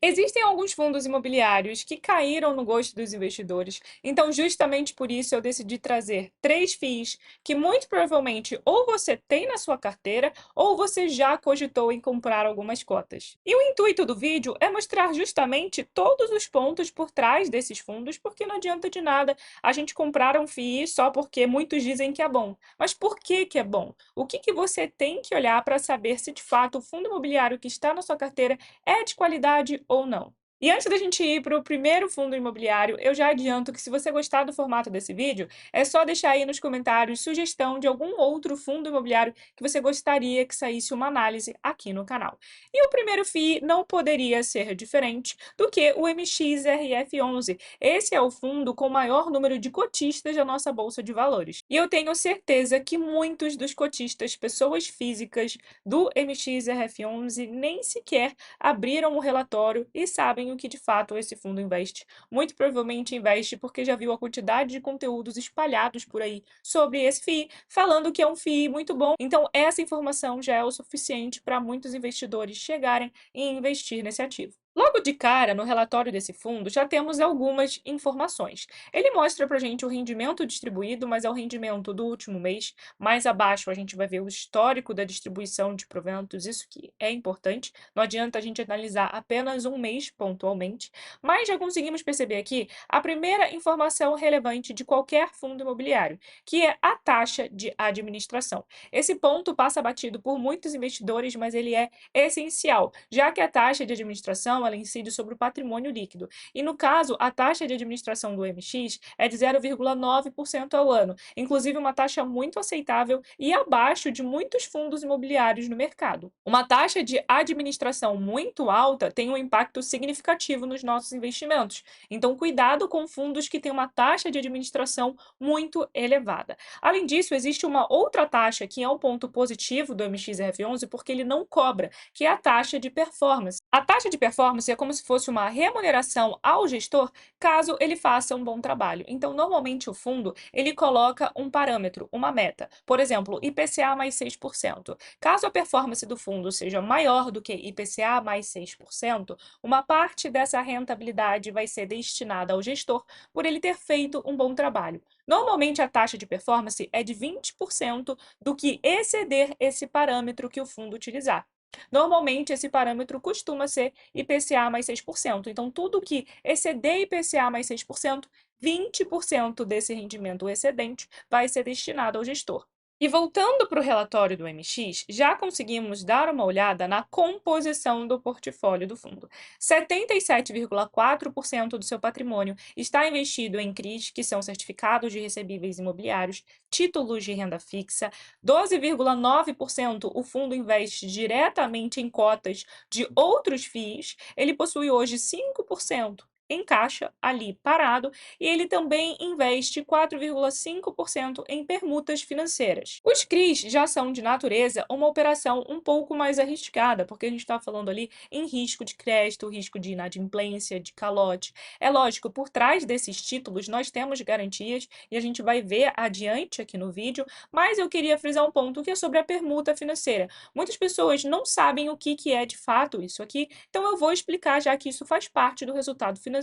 Existem alguns fundos imobiliários que caíram no gosto dos investidores, então justamente por isso eu decidi trazer 3 FIIs que muito provavelmente ou você tem na sua carteira ou você já cogitou em comprar algumas cotas. E o intuito do vídeo é mostrar justamente todos os pontos por trás desses fundos, porque não adianta de nada a gente comprar um FII só porque muitos dizem que é bom. Mas por que que é bom? O que que você tem que olhar para saber se de fato o fundo imobiliário que está na sua carteira é de qualidade ou não. E antes da gente ir para o primeiro fundo imobiliário, eu já adianto que se você gostar do formato desse vídeo, é só deixar aí nos comentários sugestão de algum outro fundo imobiliário que você gostaria que saísse uma análise aqui no canal. E o primeiro FII não poderia ser diferente do que o MXRF11. Esse é o fundo com o maior número de cotistas da nossa Bolsa de Valores. E eu tenho certeza que muitos dos cotistas, pessoas físicas do MXRF11, nem sequer abriram o relatório e sabem o que de fato esse fundo investe. Muito provavelmente investe porque já viu a quantidade de conteúdos espalhados por aí sobre esse FII, falando que é um FII muito bom. Então, essa informação já é o suficiente para muitos investidores chegarem e investir nesse ativo. Logo de cara, no relatório desse fundo, já temos algumas informações. Ele mostra para a gente o rendimento distribuído, mas é o rendimento do último mês. Mais abaixo, a gente vai ver o histórico da distribuição de proventos, isso que é importante. Não adianta a gente analisar apenas um mês pontualmente, mas já conseguimos perceber aqui a primeira informação relevante de qualquer fundo imobiliário, que é a taxa de administração. Esse ponto passa batido por muitos investidores, mas ele é essencial, já que a taxa de administração ela incide sobre o patrimônio líquido. E no caso, a taxa de administração do MX é de 0,9% ao ano, inclusive uma taxa muito aceitável e abaixo de muitos fundos imobiliários no mercado. Uma taxa de administração muito alta tem um impacto significativo nos nossos investimentos. Então, cuidado com fundos que têm uma taxa de administração muito elevada. Além disso, existe uma outra taxa que é um ponto positivo do MXRF11 porque ele não cobra, que é a taxa de performance. A taxa de performance é como se fosse uma remuneração ao gestor caso ele faça um bom trabalho. Então, normalmente o fundo, ele coloca um parâmetro, uma meta. Por exemplo, IPCA mais 6%. Caso a performance do fundo seja maior do que IPCA mais 6%, uma parte dessa rentabilidade vai ser destinada ao gestor por ele ter feito um bom trabalho. Normalmente a taxa de performance é de 20% do que exceder esse parâmetro que o fundo utilizar. Normalmente, esse parâmetro costuma ser IPCA mais 6%. Então, tudo que exceder IPCA mais 6%, 20% desse rendimento excedente vai ser destinado ao gestor. E voltando para o relatório do MX, já conseguimos dar uma olhada na composição do portfólio do fundo. 77,4% do seu patrimônio está investido em CRIs, que são certificados de recebíveis imobiliários, títulos de renda fixa. 12,9% o fundo investe diretamente em cotas de outros FIIs. Ele possui hoje 5% em caixa ali parado e ele também investe 4,5% em permutas financeiras. Os CRIs já são de natureza uma operação um pouco mais arriscada, porque a gente está falando ali em risco de crédito, risco de inadimplência, de calote. É lógico, por trás desses títulos nós temos garantias e a gente vai ver adiante aqui no vídeo, mas eu queria frisar um ponto que é sobre a permuta financeira. Muitas pessoas não sabem o que é de fato isso aqui, então eu vou explicar já que isso faz parte do resultado financeiro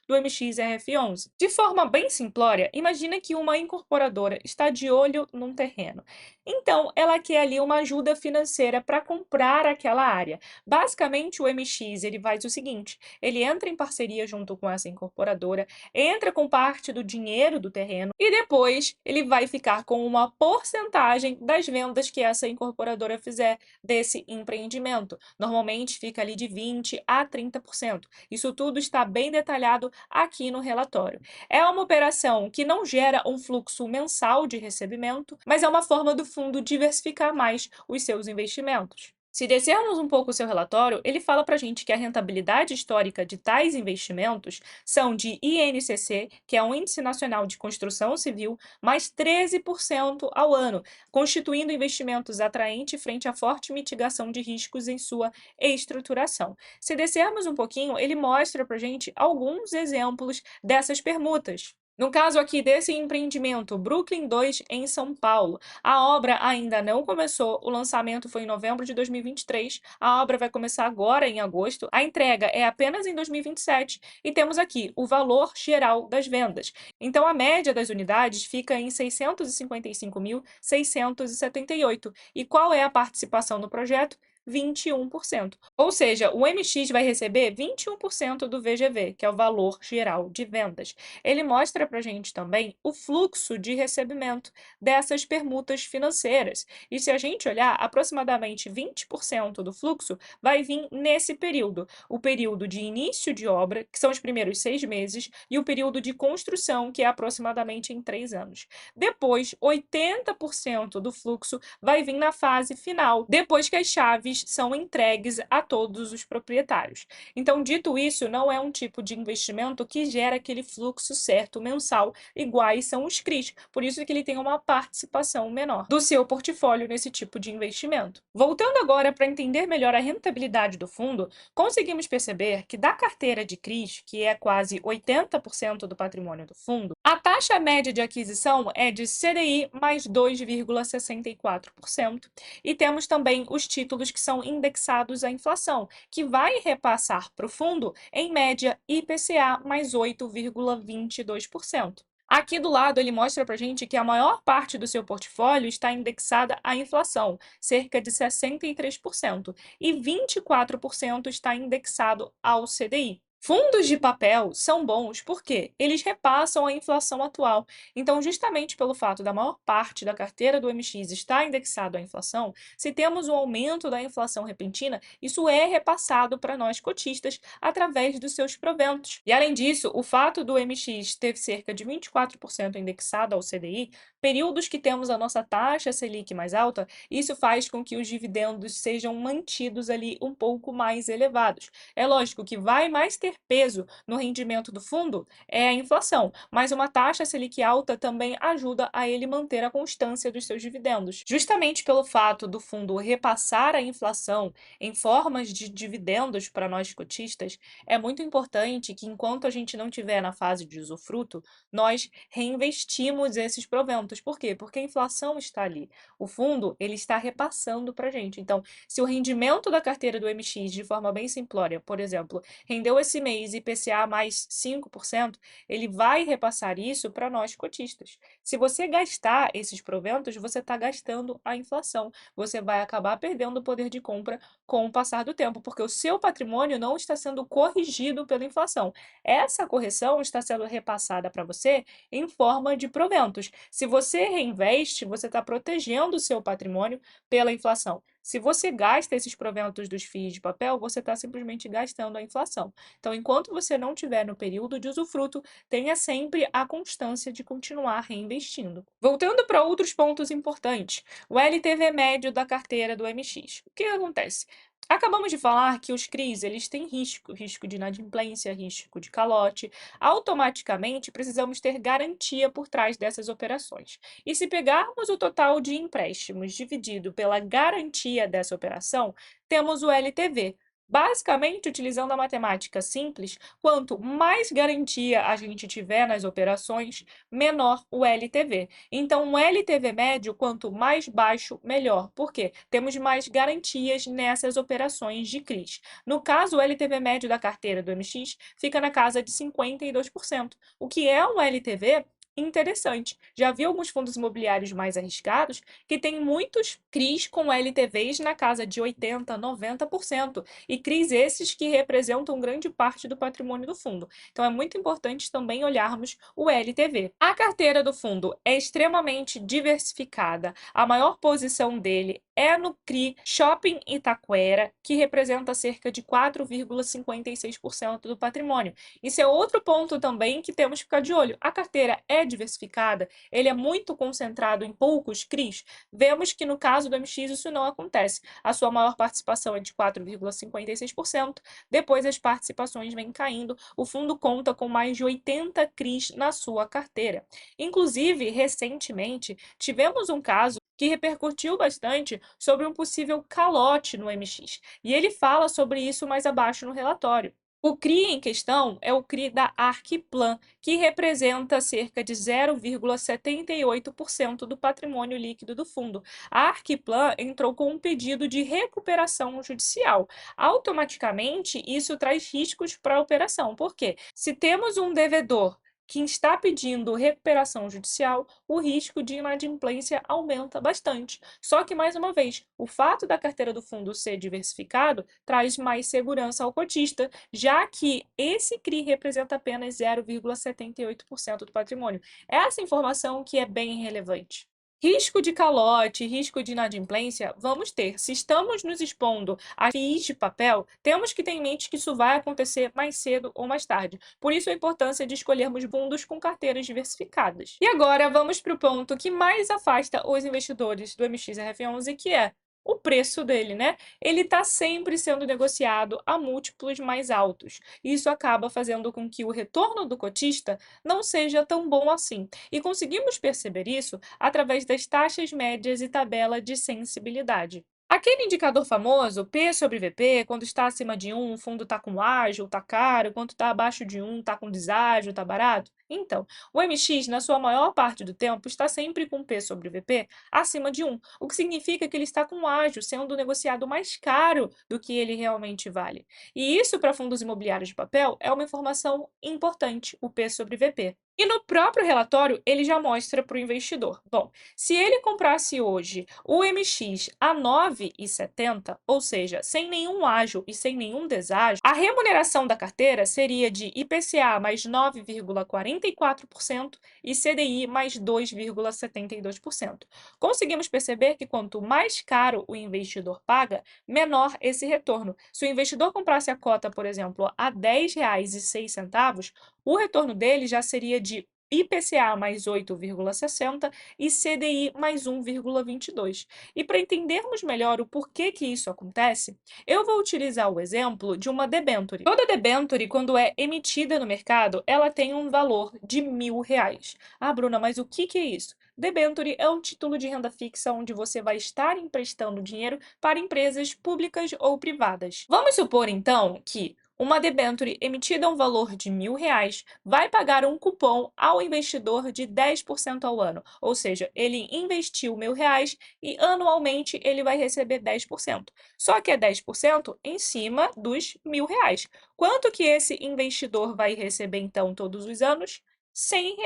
do MXRF11. De forma bem simplória, imagina que uma incorporadora está de olho num terreno. Então, ela quer ali uma ajuda financeira para comprar aquela área. Basicamente, o MX ele faz o seguinte: ele entra em parceria junto com essa incorporadora, entra com parte do dinheiro do terreno e depois ele vai ficar com uma porcentagem das vendas que essa incorporadora fizer desse empreendimento. Normalmente fica ali de 20 a 30%. Isso tudo está bem detalhado aqui no relatório. É uma operação que não gera um fluxo mensal de recebimento, mas é uma forma do fundo diversificar mais os seus investimentos. Se descermos um pouco o seu relatório, ele fala para a gente que a rentabilidade histórica de tais investimentos são de INCC, que é um Índice Nacional de Construção Civil, mais 13% ao ano, constituindo investimentos atraentes frente à forte mitigação de riscos em sua estruturação. Se descermos um pouquinho, ele mostra para a gente alguns exemplos dessas permutas. No caso aqui desse empreendimento, Brooklyn 2, em São Paulo, a obra ainda não começou, o lançamento foi em novembro de 2023, a obra vai começar agora em agosto, a entrega é apenas em 2027 e temos aqui o valor geral das vendas. Então, a média das unidades fica em 655.678. E qual é a participação no projeto? 21%. Ou seja, o MX vai receber 21% do VGV, que é o valor geral de vendas. Ele mostra para a gente também o fluxo de recebimento dessas permutas financeiras. E se a gente olhar, aproximadamente 20% do fluxo vai vir nesse período: o período de início de obra, que são os primeiros 6 meses, e o período de construção, que é aproximadamente em 3 anos. Depois, 80% do fluxo vai vir na fase final, depois que as chaves são entregues a todos os proprietários. Então, dito isso, não é um tipo de investimento que gera aquele fluxo certo mensal, iguais são os CRIs. Por isso que ele tem uma participação menor do seu portfólio nesse tipo de investimento. Voltando agora para entender melhor a rentabilidade do fundo, conseguimos perceber que da carteira de CRIs, que é quase 80% do patrimônio do fundo, a taxa média de aquisição é de CDI mais 2,64%, e temos também os títulos que são indexados à inflação, que vai repassar para o fundo, em média, IPCA mais 8,22%. Aqui do lado, ele mostra para a gente que a maior parte do seu portfólio está indexada à inflação, cerca de 63%, e 24% está indexado ao CDI. Fundos de papel são bons porque eles repassam a inflação atual. Então, justamente pelo fato da maior parte da carteira do MX estar indexado à inflação, se temos um aumento da inflação repentina, isso é repassado para nós cotistas através dos seus proventos. E além disso, o fato do MX ter cerca de 24% indexado ao CDI, períodos que temos a nossa taxa Selic mais alta, isso faz com que os dividendos sejam mantidos ali um pouco mais elevados. É lógico que vai mais ter peso no rendimento do fundo é a inflação, mas uma taxa Selic alta também ajuda a ele manter a constância dos seus dividendos. Justamente pelo fato do fundo repassar a inflação em formas de dividendos para nós cotistas, é muito importante que, enquanto a gente não estiver na fase de usufruto, nós reinvestimos esses proventos. Por quê? Porque a inflação está ali. O fundo, ele está repassando para a gente. Então, se o rendimento da carteira do MX, de forma bem simplória, por exemplo, rendeu esse mês IPCA mais 5%, ele vai repassar isso para nós cotistas. Se você gastar esses proventos, você está gastando a inflação. Você vai acabar perdendo o poder de compra com o passar do tempo, porque o seu patrimônio não está sendo corrigido pela inflação. Essa correção está sendo repassada para você em forma de proventos. Se você reinveste, você está protegendo o seu patrimônio pela inflação. Se você gasta esses proventos dos FIIs de papel, você está simplesmente gastando a inflação. Então, enquanto você não estiver no período de usufruto, tenha sempre a constância de continuar reinvestindo. Voltando para outros pontos importantes, o LTV médio da carteira do MX. O que acontece? Acabamos de falar que os CRIs, eles têm risco de inadimplência, risco de calote. Automaticamente, precisamos ter garantia por trás dessas operações. E se pegarmos o total de empréstimos dividido pela garantia dessa operação, temos o LTV. Basicamente, utilizando a matemática simples, quanto mais garantia a gente tiver nas operações, menor o LTV. Então, o LTV médio, quanto mais baixo, melhor. Por quê? Temos mais garantias nessas operações de CRIs. No caso, o LTV médio da carteira do MX fica na casa de 52%, o que é um LTV interessante. Já vi alguns fundos imobiliários mais arriscados que têm muitos CRIs com LTVs na casa de 80%, 90%, e CRIs esses que representam grande parte do patrimônio do fundo. Então, é muito importante também olharmos o LTV. A carteira do fundo é extremamente diversificada. A maior posição dele é no CRI Shopping Itaquera, que representa cerca de 4,56% do patrimônio. Isso é outro ponto também que temos que ficar de olho. A carteira é diversificada, ele é muito concentrado em poucos CRIs. Vemos que no caso do MX isso não acontece. A sua maior participação é de 4,56%, depois as participações vêm caindo. O fundo conta com mais de 80 CRIs na sua carteira. Inclusive, recentemente, tivemos um caso que repercutiu bastante sobre um possível calote no MX. E ele fala sobre isso mais abaixo no relatório. O CRI em questão é o CRI da Arquiplan, que representa cerca de 0,78% do patrimônio líquido do fundo. A Arquiplan entrou com um pedido de recuperação judicial. Automaticamente, isso traz riscos para a operação. Por quê? Se temos um devedor que está pedindo recuperação judicial, o risco de inadimplência aumenta bastante. Só que, mais uma vez, o fato da carteira do fundo ser diversificado traz mais segurança ao cotista, já que esse CRI representa apenas 0,78% do patrimônio. Essa informação que é bem relevante. Risco de calote, risco de inadimplência, vamos ter. Se estamos nos expondo a FIIs de papel, temos que ter em mente que isso vai acontecer mais cedo ou mais tarde. Por isso a importância de escolhermos fundos com carteiras diversificadas. E agora vamos para o ponto que mais afasta os investidores do MXRF11, que é o preço dele, né? Ele está sempre sendo negociado a múltiplos mais altos. Isso acaba fazendo com que o retorno do cotista não seja tão bom assim. E conseguimos perceber isso através das taxas médias e tabela de sensibilidade. Aquele indicador famoso, P sobre VP, quando está acima de 1, o fundo está com ágil, está caro, quando está abaixo de 1, está com deságio, está barato. Então, o MX, na sua maior parte do tempo, está sempre com P sobre VP acima de 1, o que significa que ele está com ágio, sendo negociado mais caro do que ele realmente vale. E isso, para fundos imobiliários de papel, é uma informação importante, o P sobre VP. E no próprio relatório, ele já mostra para o investidor. Bom, se ele comprasse hoje o MX a 9,70, ou seja, sem nenhum ágio e sem nenhum deságio, a remuneração da carteira seria de IPCA mais 9,44% e CDI mais 2,72%. Conseguimos perceber que quanto mais caro o investidor paga, menor esse retorno. Se o investidor comprasse a cota, por exemplo, a R$ 10,06, o retorno dele já seria de IPCA mais 8,60 e CDI mais 1,22. E para entendermos melhor o porquê que isso acontece, eu vou utilizar o exemplo de uma debenture. Toda debenture, quando é emitida no mercado, ela tem um valor de R$ 1.000. Ah, Bruna, mas o que é isso? Debenture é um título de renda fixa onde você vai estar emprestando dinheiro para empresas públicas ou privadas. Vamos supor, então, que uma debênture emitida a um valor de R$ 1.000 vai pagar um cupom ao investidor de 10% ao ano, ou seja, ele investiu R$ 1.000 e anualmente ele vai receber 10%. Só que é 10% em cima dos R$ 1.000. Quanto que esse investidor vai receber então todos os anos? R$ 100.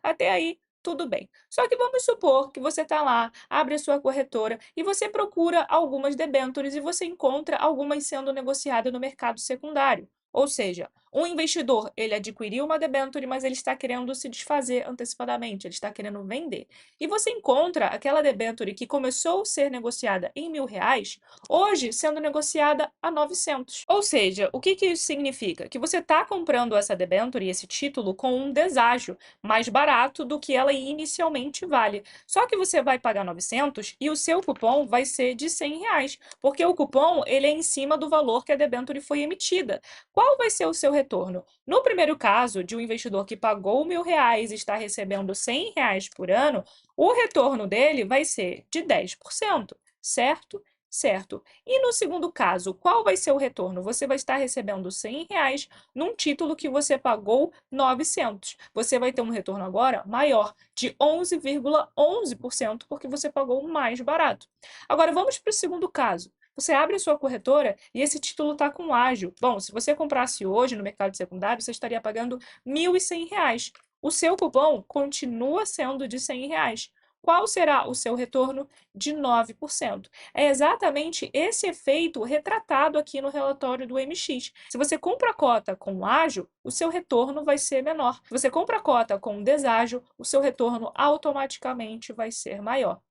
Até aí, tudo bem. Só que vamos supor que você está lá, abre a sua corretora e você procura algumas debêntures e você encontra algumas sendo negociadas no mercado secundário. Ou seja, um investidor, ele adquiriu uma debênture, mas ele está querendo se desfazer antecipadamente, ele está querendo vender. E você encontra aquela debênture que começou a ser negociada em R$ 1.000, hoje sendo negociada a 900. Ou seja, o que isso significa? Que você está comprando essa debênture, esse título, com um deságio mais barato do que ela inicialmente vale. Só que você vai pagar 900 e o seu cupom vai ser de R$ 100, porque o cupom ele é em cima do valor que a debênture foi emitida. Qual vai ser o seu retorno? No primeiro caso, de um investidor que pagou R$ 1.000 e está recebendo R$ 100 por ano, o retorno dele vai ser de 10%, certo? Certo. E no segundo caso, qual vai ser o retorno? Você vai estar recebendo R$ 100 num título que você pagou 900. Você vai ter um retorno agora maior, de 11,11%, porque você pagou mais barato. Agora vamos para o segundo caso. Você abre a sua corretora e esse título está com ágio. Bom, se você comprasse hoje no mercado secundário, você estaria pagando R$ 1.100. O seu cupom continua sendo de R$ 100. Qual será o seu retorno? De 9%. É exatamente esse efeito retratado aqui no relatório do MX. Se você compra a cota com ágio, o seu retorno vai ser menor. Se você compra a cota com deságio, o seu retorno automaticamente vai ser maior.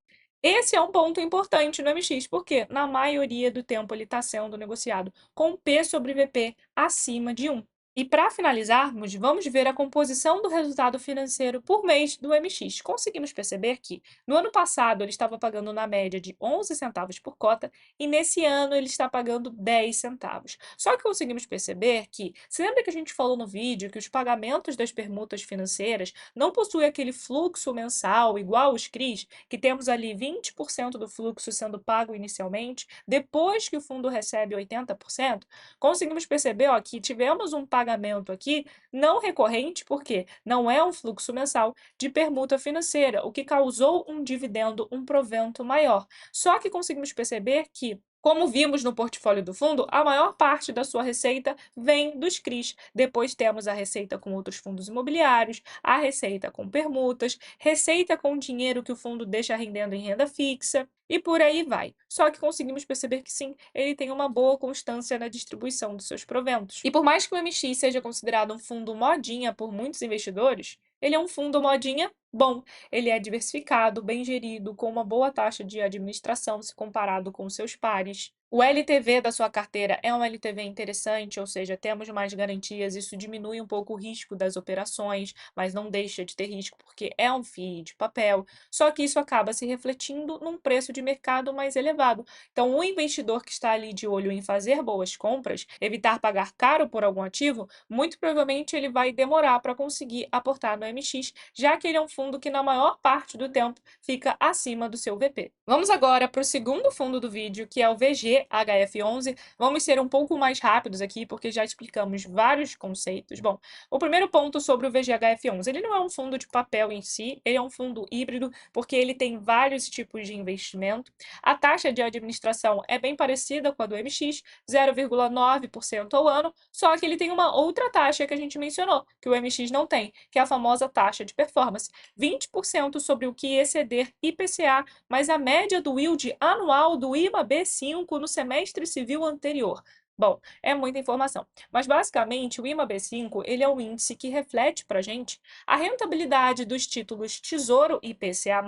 Esse é um ponto importante no MX, porque na maioria do tempo ele está sendo negociado com P sobre VP acima de 1. E para finalizarmos, vamos ver a composição do resultado financeiro por mês do MX. Conseguimos perceber que no ano passado ele estava pagando na média de 11 centavos por cota e nesse ano ele está pagando 10 centavos. Só que conseguimos perceber que, se lembra que a gente falou no vídeo que os pagamentos das permutas financeiras não possuem aquele fluxo mensal igual os CRIs, que temos ali 20% do fluxo sendo pago inicialmente, depois que o fundo recebe 80%? Conseguimos perceber, ó, que tivemos um pagamento aqui não recorrente, porque não é um fluxo mensal de permuta financeira, o que causou um dividendo, um provento maior. Só que conseguimos perceber que, como vimos no portfólio do fundo, a maior parte da sua receita vem dos CRIs. Depois temos a receita com outros fundos imobiliários, a receita com permutas, receita com dinheiro que o fundo deixa rendendo em renda fixa, e por aí vai. Só que conseguimos perceber que sim, ele tem uma boa constância na distribuição dos seus proventos. E por mais que o MX seja considerado um fundo modinha por muitos investidores, ele é um fundo modinha bom. Ele é diversificado, bem gerido, com uma boa taxa de administração se comparado com seus pares. O LTV da sua carteira é um LTV interessante, ou seja, temos mais garantias, isso diminui um pouco o risco das operações, mas não deixa de ter risco porque é um FII de papel. Só que isso acaba se refletindo num preço de mercado mais elevado. Então, o investidor que está ali de olho em fazer boas compras, evitar pagar caro por algum ativo, muito provavelmente ele vai demorar para conseguir aportar no MX, já que ele é um fundo que na maior parte do tempo fica acima do seu VP. Vamos agora para o segundo fundo do vídeo, que é o VGHF11. Vamos ser um pouco mais rápidos aqui, porque já explicamos vários conceitos. Bom, o primeiro ponto sobre o VGHF11, ele não é um fundo de papel em si, ele é um fundo híbrido, porque ele tem vários tipos de investimento. A taxa de administração é bem parecida com a do MX, 0,9% ao ano, só que ele tem uma outra taxa que a gente mencionou, que o MX não tem, que é a famosa taxa de performance, 20% sobre o que exceder IPCA, mais a média do yield anual do IMA-B5 no semestre civil anterior. Bom, é muita informação, mas basicamente o IMA-B5 ele é um índice que reflete para a gente a rentabilidade dos títulos Tesouro IPCA+,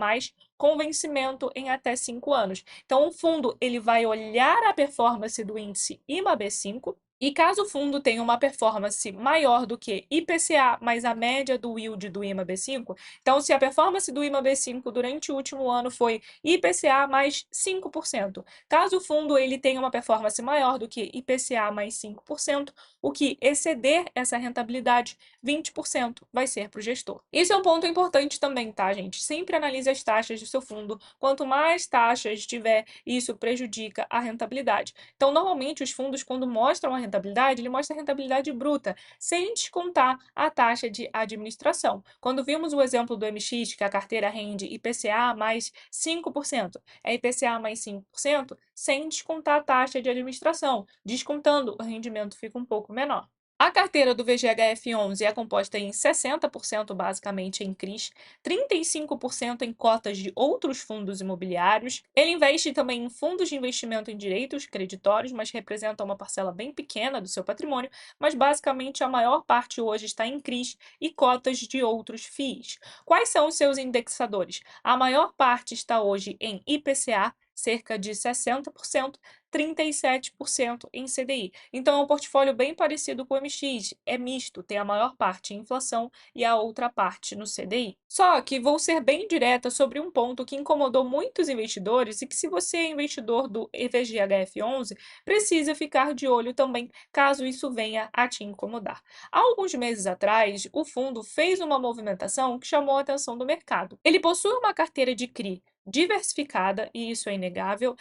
com vencimento em até 5 anos. Então, o fundo ele vai olhar a performance do índice IMA-B5 e caso o fundo tenha uma performance maior do que IPCA mais a média do yield do IMA-B5, então se a performance do IMA-B5 durante o último ano foi IPCA mais 5%, caso o fundo ele tenha uma performance maior do que IPCA mais 5%, o que exceder essa rentabilidade, 20% vai ser para o gestor. Isso é um ponto importante também, tá, gente? Sempre analise as taxas do seu fundo. Quanto mais taxas tiver, isso prejudica a rentabilidade. Então, normalmente, os fundos, quando mostram a rentabilidade, ele mostra a rentabilidade bruta, sem descontar a taxa de administração. Quando vimos o exemplo do MX, que a carteira rende IPCA mais 5%, é IPCA mais 5%, sem descontar a taxa de administração. Descontando, o rendimento fica um pouco menor. A carteira do VGHF11 é composta em 60% basicamente em CRIs, 35% em cotas de outros fundos imobiliários. Ele investe também em fundos de investimento em direitos creditórios, mas representa uma parcela bem pequena do seu patrimônio, mas basicamente a maior parte hoje está em CRIs e cotas de outros FIIs. Quais são os seus indexadores? A maior parte está hoje em IPCA, cerca de 60%, 37% em CDI. Então, é um portfólio bem parecido com o MX, é misto, tem a maior parte em inflação e a outra parte no CDI. Só que vou ser bem direta sobre um ponto que incomodou muitos investidores e que, se você é investidor do EVGHF11, precisa ficar de olho também, caso isso venha a te incomodar. Há alguns meses atrás, o fundo fez uma movimentação que chamou a atenção do mercado. Ele possui uma carteira de CRI diversificada, e isso é inegável.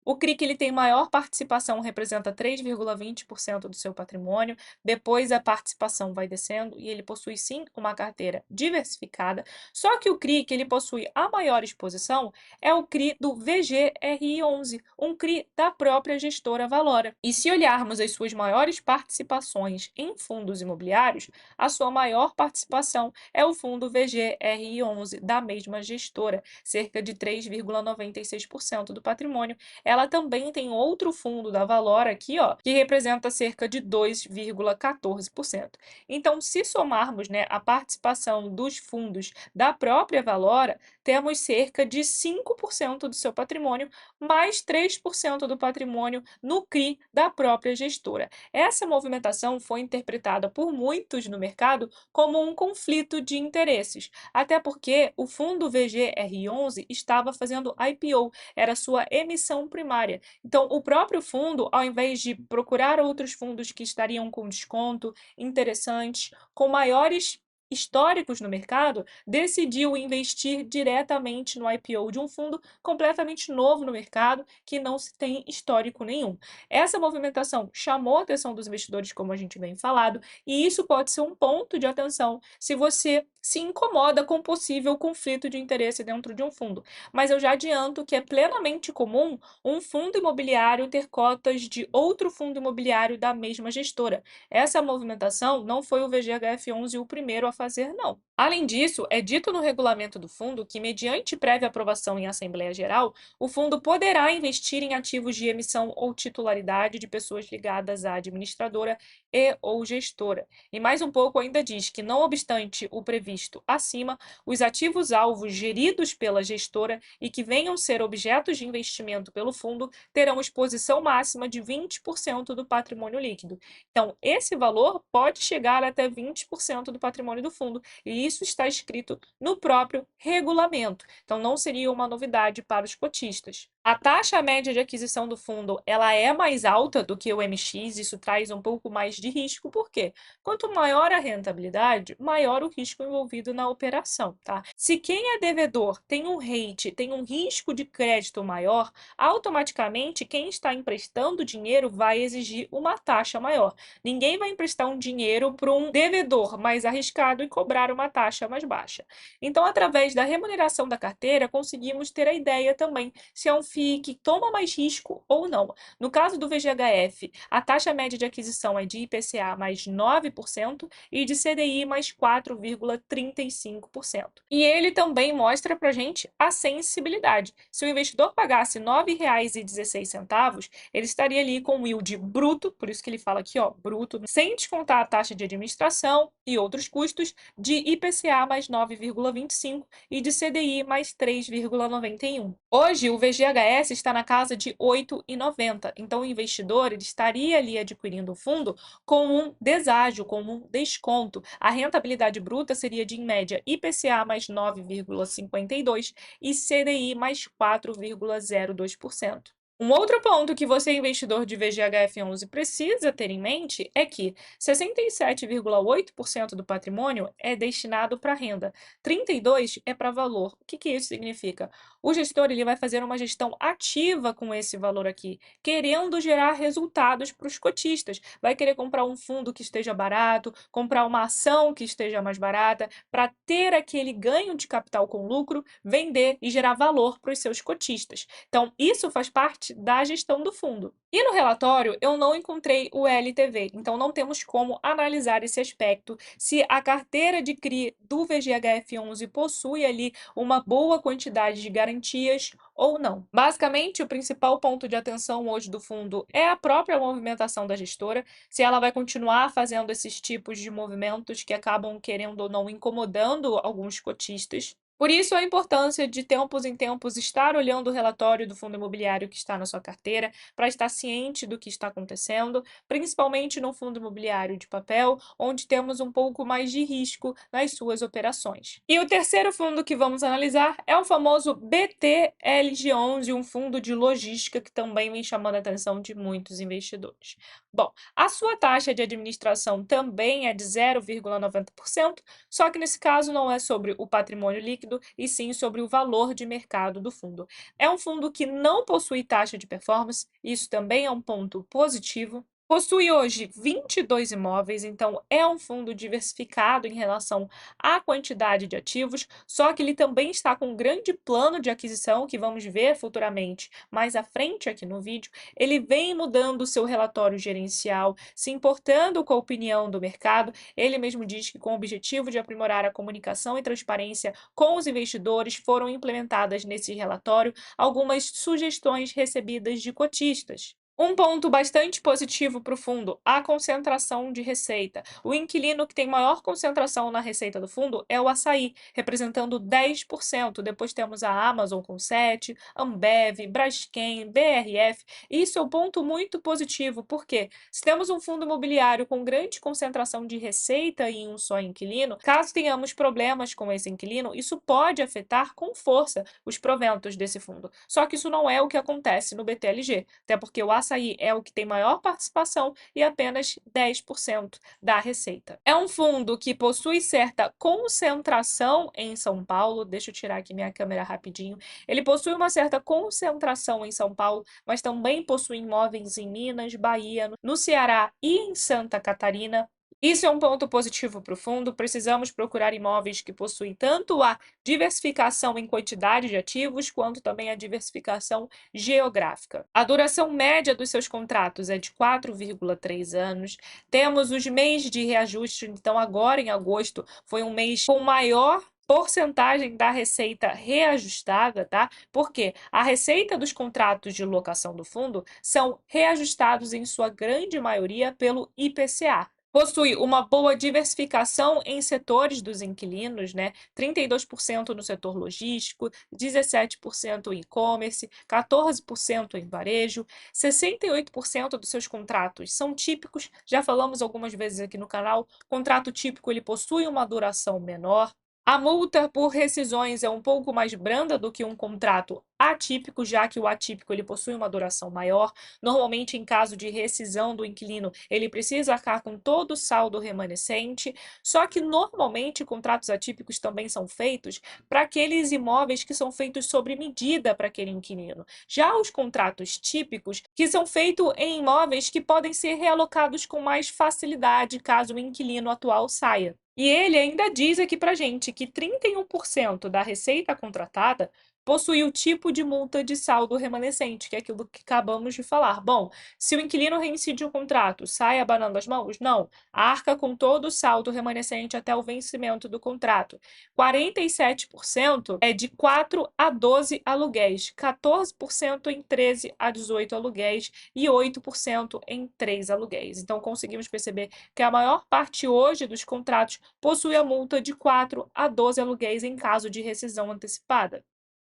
O CRI que ele tem maior participação representa 3,20% do seu patrimônio, depois a participação vai descendo e ele possui sim uma carteira diversificada, só que o CRI que ele possui a maior exposição é o CRI do VGRI11, um CRI da própria gestora Valora. E se olharmos as suas maiores participações em fundos imobiliários, a sua maior participação é o fundo VGRI11 da mesma gestora, cerca de 3,96% do patrimônio. ela também tem outro fundo da Valora aqui, ó, que representa cerca de 2,14%. Então, se somarmos, né, a participação dos fundos da própria Valora, temos cerca de 5% do seu patrimônio, mais 3% do patrimônio no CRI da própria gestora. Essa movimentação foi interpretada por muitos no mercado como um conflito de interesses, até porque o fundo VGR11 estava fazendo IPO, era sua emissão primária. Então, o próprio fundo, ao invés de procurar outros fundos que estariam com desconto, interessantes, com maiores históricos no mercado, decidiu investir diretamente no IPO de um fundo completamente novo no mercado, que não se tem histórico nenhum. Essa movimentação chamou a atenção dos investidores, como a gente vem falado, e isso pode ser um ponto de atenção se você se incomoda com possível conflito de interesse dentro de um fundo. Mas eu já adianto que é plenamente comum um fundo imobiliário ter cotas de outro fundo imobiliário da mesma gestora. Essa movimentação não foi o VGHF11 o primeiro a fazer, não. Além disso, é dito no regulamento do fundo que, mediante prévia aprovação em Assembleia Geral, o fundo poderá investir em ativos de emissão ou titularidade de pessoas ligadas à administradora e ou gestora. E mais um pouco ainda diz que, não obstante o previsto acima, os ativos alvos geridos pela gestora e que venham ser objetos de investimento pelo fundo terão exposição máxima de 20% do patrimônio líquido. Então, esse valor pode chegar até 20% do patrimônio do fundo, e isso está escrito no próprio regulamento. Então, não seria uma novidade para os cotistas. A taxa média de aquisição do fundo, ela é mais alta do que o MX, isso traz um pouco mais de risco, por quê? Quanto maior a rentabilidade, maior o risco envolvido na operação, tá? Se quem é devedor tem um rate, tem um risco de crédito maior, automaticamente quem está emprestando dinheiro vai exigir uma taxa maior. Ninguém vai emprestar um dinheiro para um devedor mais arriscado e cobrar uma taxa mais baixa. Então, através da remuneração da carteira, conseguimos ter a ideia também se é um FII que toma mais risco ou não. No caso do VGHF, a taxa média de aquisição é de IPCA mais 9% e de CDI mais 4,35%. E ele também mostra para a gente a sensibilidade. Se o investidor pagasse R$ 9,16, ele estaria ali com o yield bruto, por isso que ele fala aqui, ó, bruto, sem descontar a taxa de administração e outros custos, de IPCA mais 9,25 e de CDI mais 3,91. Hoje, o VGHS está na casa de R$ 8,90, então o investidor ele estaria ali adquirindo o fundo com um deságio, com um desconto. A rentabilidade bruta seria de, em média, IPCA mais 9,52 e CDI mais 4,02%. Um outro ponto que você, investidor de VGHF11, precisa ter em mente é que 67,8% do patrimônio é destinado para renda, 32% é para valor. O que isso significa? O gestor ele vai fazer uma gestão ativa com esse valor aqui, querendo gerar resultados para os cotistas. Vai querer comprar um fundo que esteja barato, comprar uma ação que esteja mais barata, para ter aquele ganho de capital com lucro, vender e gerar valor para os seus cotistas. Então, isso faz parte da gestão do fundo. E no relatório eu não encontrei o LTV, então não temos como analisar esse aspecto, se a carteira de CRI do VGHF11 possui ali uma boa quantidade de garantias ou não. Basicamente, o principal ponto de atenção hoje do fundo é a própria movimentação da gestora, se ela vai continuar fazendo esses tipos de movimentos que acabam, querendo ou não, incomodando alguns cotistas. Por isso, a importância de tempos em tempos estar olhando o relatório do fundo imobiliário que está na sua carteira, para estar ciente do que está acontecendo, principalmente no fundo imobiliário de papel, onde temos um pouco mais de risco nas suas operações. E o terceiro fundo que vamos analisar é o famoso BTLG11, um fundo de logística que também vem chamando a atenção de muitos investidores. Bom, a sua taxa de administração também é de 0,90%, só que nesse caso não é sobre o patrimônio líquido, e sim sobre o valor de mercado do fundo. É um fundo que não possui taxa de performance, isso também é um ponto positivo. Possui hoje 22 imóveis, então é um fundo diversificado em relação à quantidade de ativos, só que ele também está com um grande plano de aquisição, que vamos ver futuramente mais à frente aqui no vídeo. Ele vem mudando o seu relatório gerencial, se importando com a opinião do mercado. Ele mesmo diz que, com o objetivo de aprimorar a comunicação e transparência com os investidores, foram implementadas nesse relatório algumas sugestões recebidas de cotistas. Um ponto bastante positivo para o fundo, a concentração de receita. O inquilino que tem maior concentração na receita do fundo é o Assaí, representando 10%. Depois temos a Amazon com 7%, Ambev, Braskem, BRF. Isso é um ponto muito positivo, porque se temos um fundo imobiliário com grande concentração de receita em um só inquilino, caso tenhamos problemas com esse inquilino, isso pode afetar com força os proventos desse fundo. Só que isso não é o que acontece no BTLG, até porque o Assaí é o que tem maior participação e apenas 10% da receita. É um fundo que possui certa concentração em São Paulo. Deixa eu tirar aqui minha câmera rapidinho. Ele possui uma certa concentração em São Paulo, mas também possui imóveis em Minas, Bahia, no Ceará e em Santa Catarina. Isso é um ponto positivo para o fundo. Precisamos procurar imóveis que possuem tanto a diversificação em quantidade de ativos, quanto também a diversificação geográfica. A duração média dos seus contratos é de 4,3 anos. Temos os meses de reajuste, então agora em agosto foi um mês com maior porcentagem da receita reajustada, tá? Porque a receita dos contratos de locação do fundo são reajustados em sua grande maioria pelo IPCA. Possui uma boa diversificação em setores dos inquilinos, né? 32% no setor logístico, 17% em e-commerce, 14% em varejo, 68% dos seus contratos são típicos. Já falamos algumas vezes aqui no canal, contrato típico ele possui uma duração menor. A multa por rescisões é um pouco mais branda do que um contrato atípico, já que o atípico ele possui uma duração maior. Normalmente, em caso de rescisão do inquilino, ele precisa arcar com todo o saldo remanescente. Só que, normalmente, contratos atípicos também são feitos para aqueles imóveis que são feitos sobre medida para aquele inquilino. Já os contratos típicos, que são feitos em imóveis que podem ser realocados com mais facilidade caso o inquilino atual saia. E ele ainda diz aqui para gente que 31% da receita contratada possui o tipo de multa de saldo remanescente, que é aquilo que acabamos de falar. Bom, se o inquilino reincide o contrato, sai abanando as mãos? Não. Arca com todo o saldo remanescente até o vencimento do contrato. 47% é de 4 a 12 aluguéis, 14% em 13 a 18 aluguéis e 8% em 3 aluguéis. Então, conseguimos perceber que a maior parte hoje dos contratos possui a multa de 4 a 12 aluguéis em caso de rescisão antecipada.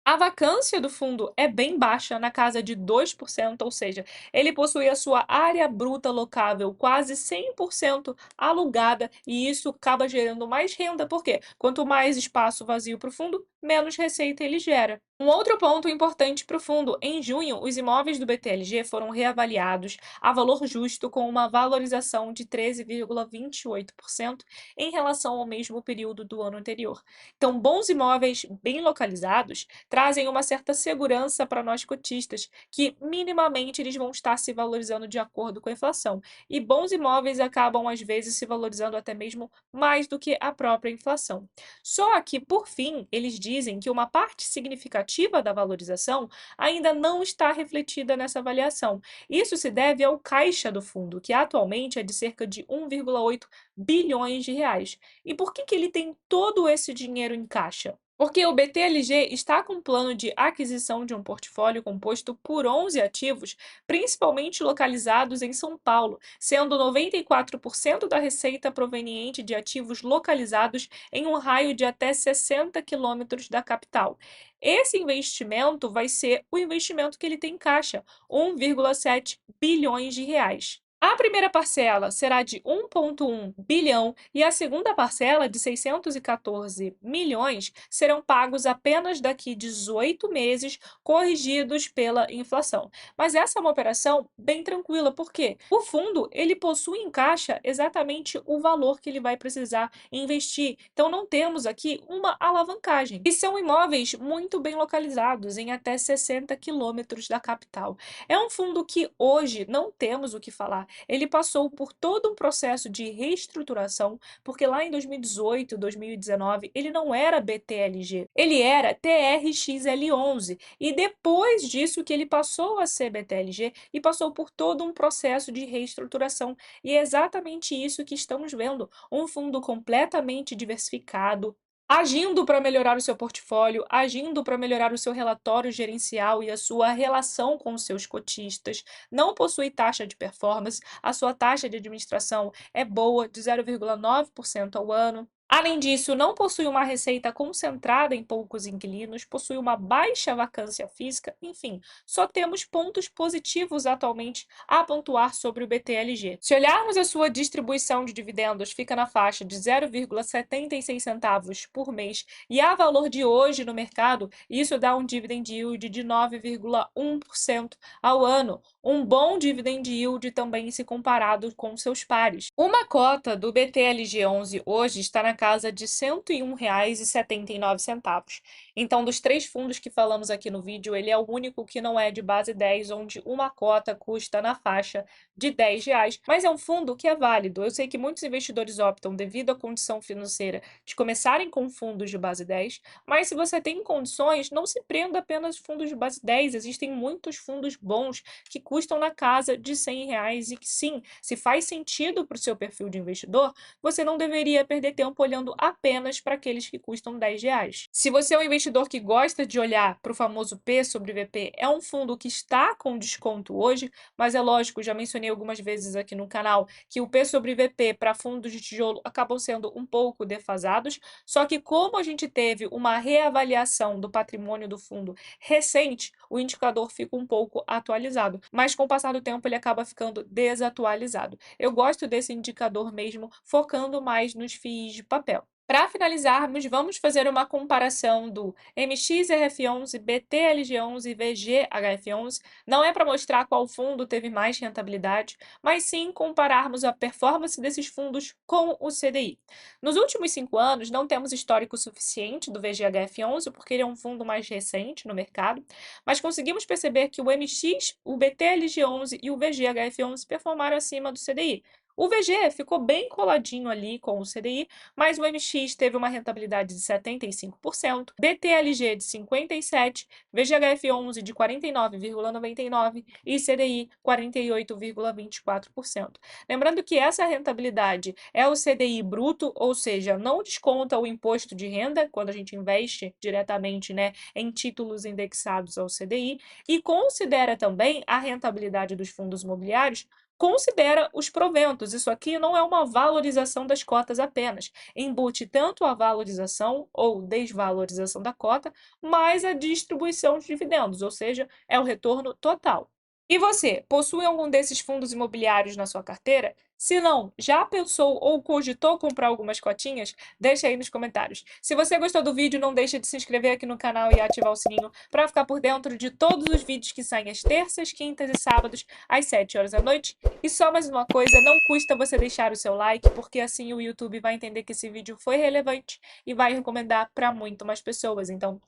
A vacância do fundo é bem baixa, na casa de 2%, ou seja, ele possui a sua área bruta locável quase 100% alugada, e isso acaba gerando mais renda, porque quanto mais espaço vazio para o fundo, menos receita ele gera. Um outro ponto importante para o fundo: em junho, os imóveis do BTLG foram reavaliados a valor justo, com uma valorização de 13,28% em relação ao mesmo período do ano anterior. Então, bons imóveis bem localizados trazem uma certa segurança para nós cotistas, que minimamente eles vão estar se valorizando de acordo com a inflação. E bons imóveis acabam, às vezes, se valorizando até mesmo mais do que a própria inflação. Só que, por fim, eles dizem que uma parte significativa da valorização ainda não está refletida nessa avaliação. Isso se deve ao caixa do fundo, que atualmente é de cerca de 1,8 bilhões de reais. E por que ele tem todo esse dinheiro em caixa? Porque o BTLG está com um plano de aquisição de um portfólio composto por 11 ativos, principalmente localizados em São Paulo, sendo 94% da receita proveniente de ativos localizados em um raio de até 60 quilômetros da capital. Esse investimento vai ser o investimento que ele tem em caixa, 1,7 bilhões de reais. A primeira parcela será de 1,1 bilhão e a segunda parcela, de 614 milhões, serão pagos apenas daqui 18 meses, corrigidos pela inflação. Mas essa é uma operação bem tranquila, porque o fundo ele possui em caixa exatamente o valor que ele vai precisar investir. Então não temos aqui uma alavancagem. E são imóveis muito bem localizados, em até 60 quilômetros da capital. É um fundo que hoje não temos o que falar. ele passou por todo um processo de reestruturação, porque lá em 2018, 2019, ele não era BTLG, ele era TRXL11, e depois disso que ele passou a ser BTLG e passou por todo um processo de reestruturação, e é exatamente isso que estamos vendo, um fundo completamente diversificado, agindo para melhorar o seu portfólio, agindo para melhorar o seu relatório gerencial e a sua relação com os seus cotistas, não possui taxa de performance, a sua taxa de administração é boa, de 0,9% ao ano. Além disso, não possui uma receita concentrada em poucos inquilinos, possui uma baixa vacância física, enfim, só temos pontos positivos atualmente a pontuar sobre o BTLG. Se olharmos a sua distribuição de dividendos, fica na faixa de 0,76 centavos por mês, e a valor de hoje no mercado, isso dá um dividend yield de 9,1% ao ano, um bom dividend yield também se comparado com seus pares. Uma cota do BTLG11 hoje está na casa de R$ 101,79. Então, dos 3 fundos que falamos aqui no vídeo, ele é o único que não é de base 10, onde uma cota custa na faixa de R$ 10, mas é um fundo que é válido. Eu sei que muitos investidores optam, devido à condição financeira, de começarem com fundos de base 10, mas se você tem condições, não se prenda apenas fundos de base 10, existem muitos fundos bons que custam na casa de R$ 100 e que sim, se faz sentido para o seu perfil de investidor, você não deveria perder tempo olhando apenas para aqueles que custam R$ 10. Se você é um investidor que gosta de olhar para o famoso P sobre VP, é um fundo que está com desconto hoje, mas é lógico, já mencionei algumas vezes aqui no canal, que o P sobre VP para fundos de tijolo acabam sendo um pouco defasados, só que como a gente teve uma reavaliação do patrimônio do fundo recente, o indicador fica um pouco atualizado, mas com o passar do tempo ele acaba ficando desatualizado. Eu gosto desse indicador mesmo, focando mais nos FIIs de papel. Para finalizarmos, vamos fazer uma comparação do MXRF11, BTLG11 e VGHF11. Não é para mostrar qual fundo teve mais rentabilidade, mas sim compararmos a performance desses fundos com o CDI. Nos últimos 5 anos, não temos histórico suficiente do VGHF11, porque ele é um fundo mais recente no mercado, mas conseguimos perceber que o MX, o BTLG11 e o VGHF11 performaram acima do CDI. O VG ficou bem coladinho ali com o CDI, mas o MX teve uma rentabilidade de 75%, BTLG de 57%, VGHF11 de 49,99% e CDI 48,24%. Lembrando que essa rentabilidade é o CDI bruto, ou seja, não desconta o imposto de renda quando a gente investe diretamente, né, em títulos indexados ao CDI, e considera também a rentabilidade dos fundos imobiliários, considera os proventos. Isso aqui não é uma valorização das cotas apenas. Embute tanto a valorização ou desvalorização da cota, mais a distribuição de dividendos, ou seja, é o retorno total. E você, possui algum desses fundos imobiliários na sua carteira? Se não, já pensou ou cogitou comprar algumas cotinhas? Deixa aí nos comentários. Se você gostou do vídeo, não deixe de se inscrever aqui no canal e ativar o sininho para ficar por dentro de todos os vídeos que saem às terças, quintas e sábados, às 7 horas da noite. E só mais uma coisa, não custa você deixar o seu like, porque assim o YouTube vai entender que esse vídeo foi relevante e vai recomendar para muito mais pessoas. Então,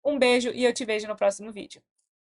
um beijo e eu te vejo no próximo vídeo.